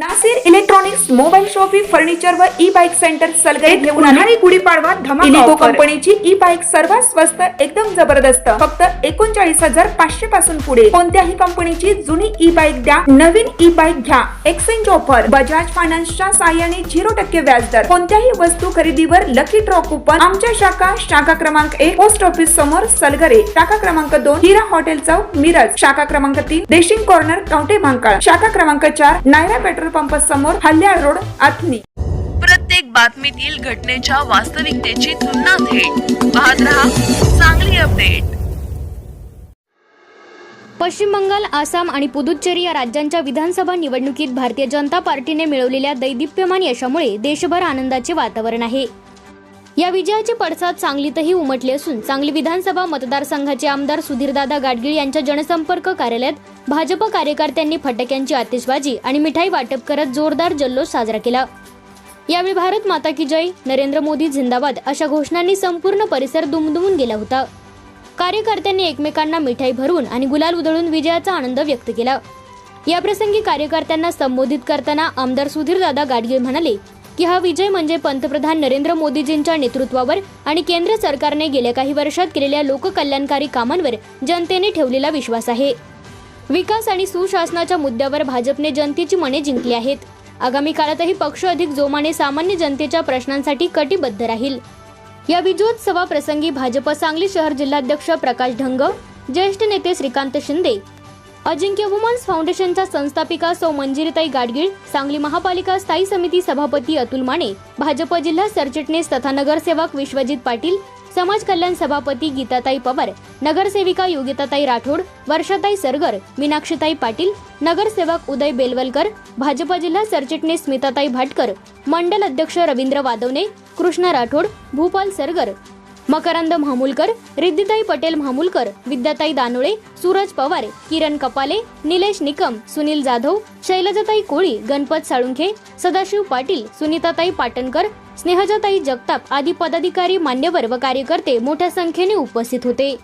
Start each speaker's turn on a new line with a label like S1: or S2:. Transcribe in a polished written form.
S1: Nasir electronics mobile shoppe furniture व e bike centre Salgare घेऊन आली गुढीपाडवा धमाका इलिको कंपनीची ई बाईक सर्वात स्वस्त एकदम जबरदस्त फक्त 39,500 पासून पुढे कोणत्याही कंपनीची जुनी ई बाईक द्या नवीन ई बाईक घ्या एक्सचेंज ऑफर बजाज फायनान्सच्या साहाय्याने 0% व्याजदर कोणत्याही वस्तू खरेदीवर लकी ड्रॉ कुपन आमच्या शाखा क्रमांक 1 पोस्ट ऑफिस समोर सलगरे शाखा क्रमांक 2 हिरा हॉटेल चौक मिरज शाखा क्रमांक 3 देशिंग कॉर्नर कवठे महांकाळ शाखा क्रमांक 4 नायरा पेट्रोल पंप समोर हल्याळ रोड आथनी।
S2: प्रत्येक बातमीतील घटनेच्या वास्तविकतेची तुलना थेट पाहत रहा चांगली अपडेट।
S3: पश्चिम बंगाल, आसाम आणि पुदुच्चेरी या राज्यांच्या विधानसभा निवडणुकीत भारतीय जनता पार्टीने मिळवलेल्या दैदिप्यमान यशामुळे देशभर आनंदाचे वातावरण आहे। या विजयाचे पडसाद सांगलीतही उमटले असून सांगली विधानसभा मतदारसंघाचे आमदार सुधीरदादा गाडगीळ यांच्या जनसंपर्क कार्यालयात भाजप कार्यकर्त्यांनी फटाक्यांची आतिषबाजी आणि मिठाई वाटप करत जोरदार जल्लोष साजरा केला। यावेळी भारत माता की जय, नरेंद्र मोदी जिंदाबाद अशा घोषणांनी संपूर्ण परिसर दुमदुमून गेला होता। कार्यकर्त्यांनी एकमेकांना मिठाई भरवून आणि गुलाल उधळून विजयाचा आनंद व्यक्त केला। याप्रसंगी कार्यकर्त्यांना संबोधित करताना आमदार सुधीरदादा गाडगीळ म्हणाले की हा विजय म्हणजे पंतप्रधान नरेंद्र मोदीजींच्या नेतृत्वावर आणि केंद्र सरकारने गेल्या काही वर्षात केलेल्या लोककल्याणकारी कामांवर जनतेने ठेवलेला विश्वास आहे। विकास आणि सुशासनाच्या मुद्द्यावर भाजपने जनतेची मने जिंकली आहेत। आगामी काळातही पक्ष अधिक जोमाने सामान्य जनतेच्या प्रश्नांसाठी कटिबद्ध राहील। या विजयोत्सवाप्रसंगी भाजप सांगली शहर जिल्हाध्यक्ष प्रकाश ढंग, ज्येष्ठ नेते श्रीकांत शिंदे, अजिंक्य वुमन्स फाउंडेशनच्या संस्थापिका सौ मंजिरीताई गाडगीळ, सांगली महापालिका स्थायी समिती सभापती अतुल माने, भाजप जिल्हा सरचिटणीस तथा नगरसेवक विश्वजित पाटील, समाज कल्याण सभापती गीताताई पवार, नगरसेविका योगिताताई राठोड, वर्षाताई सरगर, मीनाक्षीताई पाटील, नगरसेवक उदय बेलवलकर, भाजप जिल्हा सरचिटणीस स्मिताताई भाटकर, मंडल अध्यक्ष रवींद्र वादवणे, कृष्णा राठोड, भूपाल सरगर, मकरंद म्हामुलकर, रिद्धिताई पटेल म्हामुलकर, विद्याताई दानोळे, सूरज पवार, किरण कपाले, निलेश निकम, सुनील जाधव, शैलजाताई कोळी, गणपत साळुंखे, सदाशिव पाटील, सुनीताताई पाटणकर, स्नेहजाताई जगताप आदी पदाधिकारी, मान्यवर व कार्यकर्ते मोठ्या संख्येने उपस्थित होते।